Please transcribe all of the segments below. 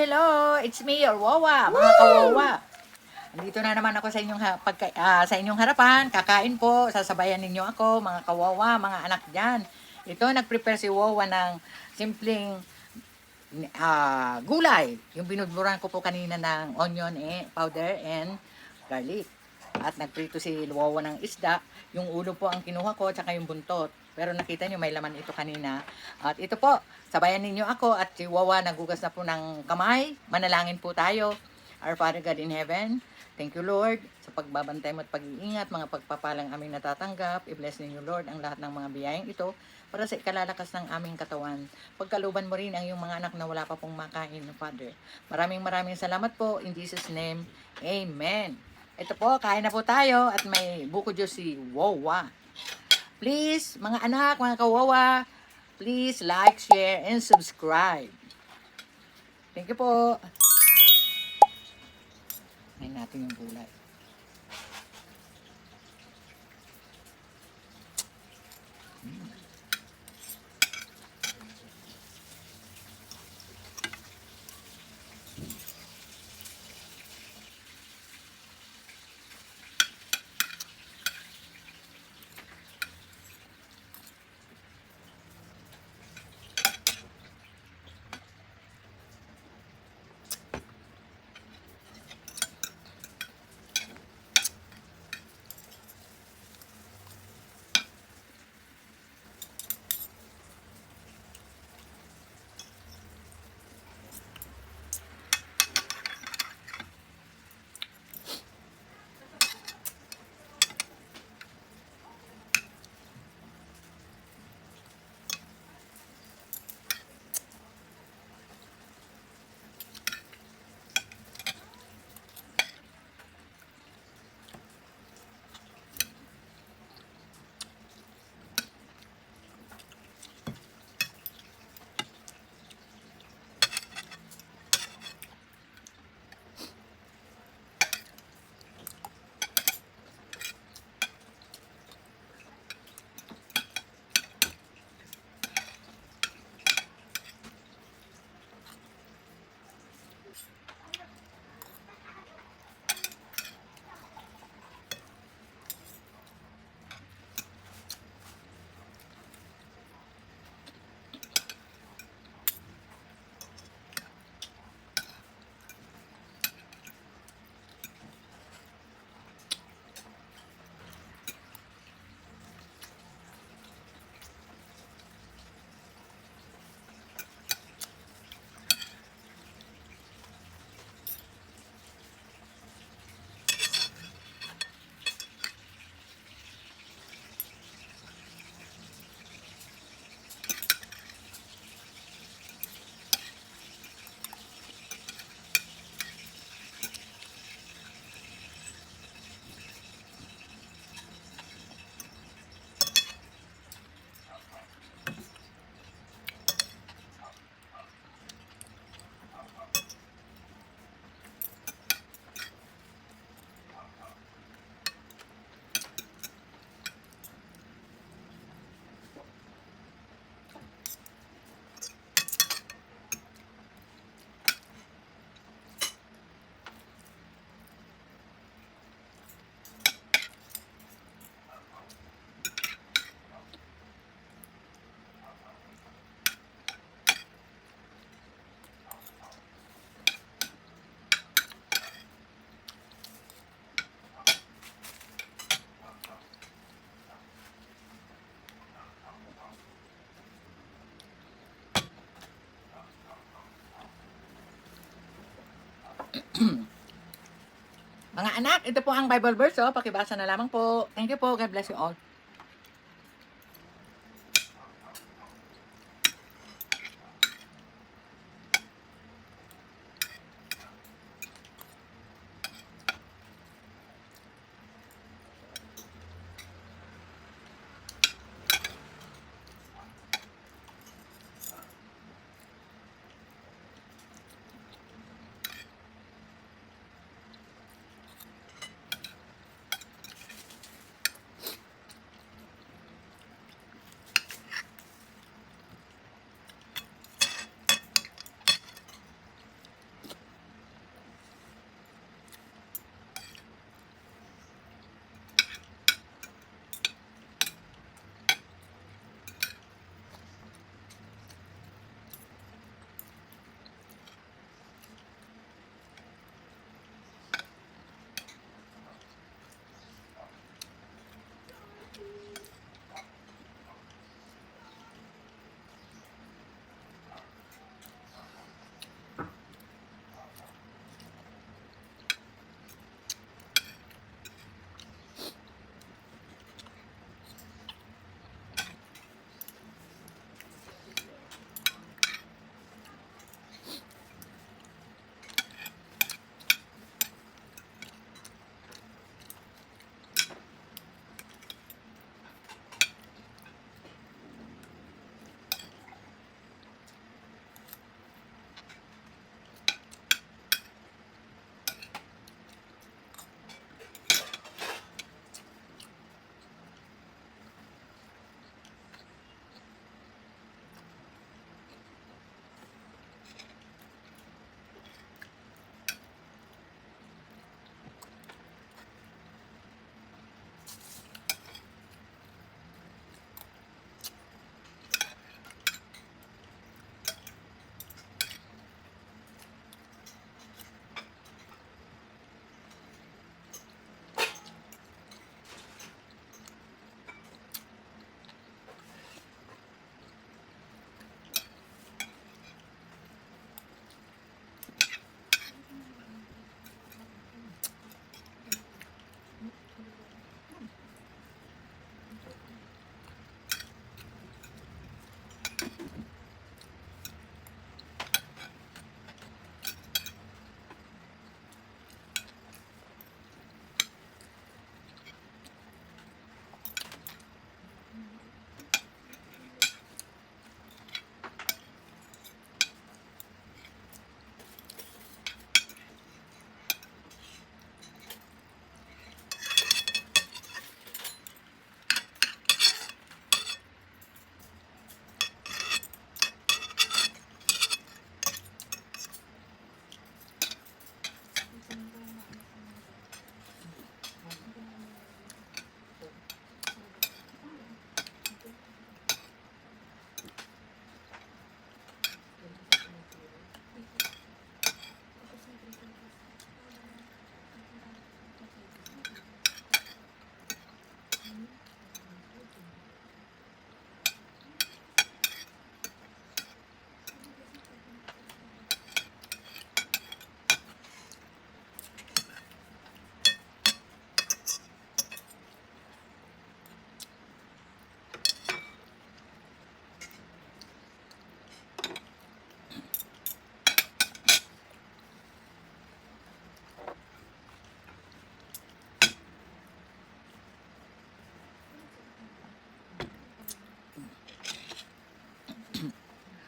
hello! It's me, your Wawa, mga kawawa. Nandito na naman ako sa inyong, sa inyong harapan. Kakain po, sasabayan ninyo ako, mga kawawa, mga anak dyan. Ito, nag-prepare si Wawa ng simpleng gulay. Yung binudburan ko po kanina ng onion powder and garlic. At nagprito si Wawa ng isda. Yung ulo po ang kinuha ko, tsaka yung buntot. Pero nakita nyo, may laman ito kanina. At ito po, sabayan ninyo ako at si Wawa nagugas na po ng kamay. Manalangin po tayo. Our Father God in Heaven, thank you Lord sa pagbabantay mo at pag-iingat, mga pagpapalang aming natatanggap. I-bless ninyo Lord ang lahat ng mga biyayang ito para sa ikalalakas ng aming katawan. Pagkaluban mo rin ang iyong mga anak na wala pa pong makain, Father. Maraming salamat po. In Jesus' name, Amen. Ito po, kain na po tayo at may buko juice si Wawa. Please, mga anak, mga kawawa, please like, share, and subscribe. Thank you po. Ngayon natin yung gulay. Mga anak, ito po ang Bible verse, pakibasa na lamang po. Thank you po. God bless you all.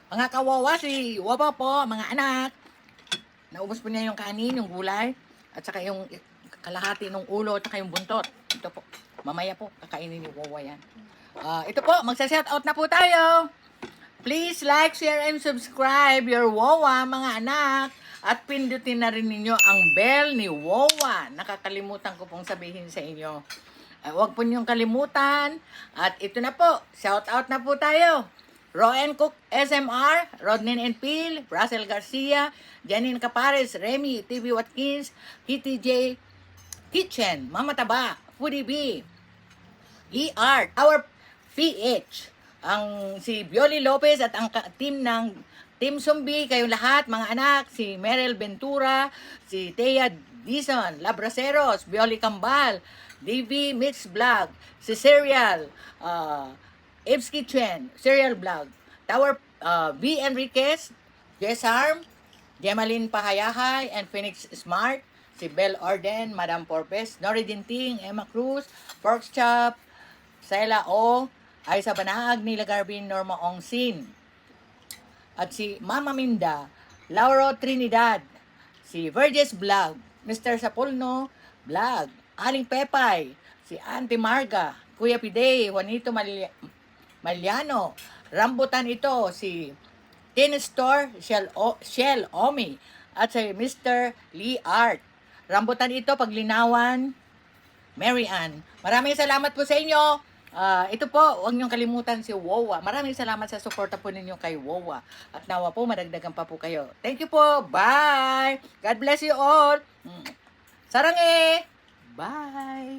Mga kawawa, si Wawa po, mga anak. Naubos po niya yung kanin, yung gulay, at saka yung kalahati ng ulo, at saka yung buntot. Ito po. Mamaya po, kakainin ni Wawa yan. Ito po, magsa-shoutout na po tayo. Please like, share, and subscribe your Wawa, mga anak. At pindutin na rin ninyo ang bell ni Wawa. Nakakalimutan ko pong sabihin sa inyo. Huwag po niyong kalimutan. At ito na po, shoutout na po tayo. Roen Cook SMR, Rodnin and Peel, Russell Garcia, Janine Capares, Remy, TV Watkins, Kitty J Kitchen, Mama Taba, Foodie B, Lee Art, our PH, ang si Bioli Lopez at ang team ng Team Zombie, kayong lahat, mga anak, si Merel Ventura, si Thea Dizon, Labraceros, Bioli Kambal, DV Mitch Vlog, si Serial, Abe's Kitchen, Serial Vlog, Tower V. Enriquez, Jess Harm, Gemaline Pahayahay, and Phoenix Smart, si Belle Orden, Madam Porpes, Nori Dinting, Emma Cruz, Pork Chop, Sela O, Aiza Banaag, Nila Garbin, Norma Ongsin, at si Mama Minda, Lauro Trinidad, si Verges Vlog, Mr. Sapulno Vlog, Aling Pepay, si Auntie Marga, Kuya Pidey, Juanito Maliano, Rambutan ito, si Tin Store, Shell Omi, at si Mr. Lee Art. Rambutan ito, Paglinawan, Mary Ann. Maraming salamat po sa inyo. Ito po, huwag niyong kalimutan si Wawa. Maraming salamat sa suporta po ninyo kay Wawa. At nawa po, madagdagan pa po kayo. Thank you po. Bye! God bless you all. Sarang eh! Bye!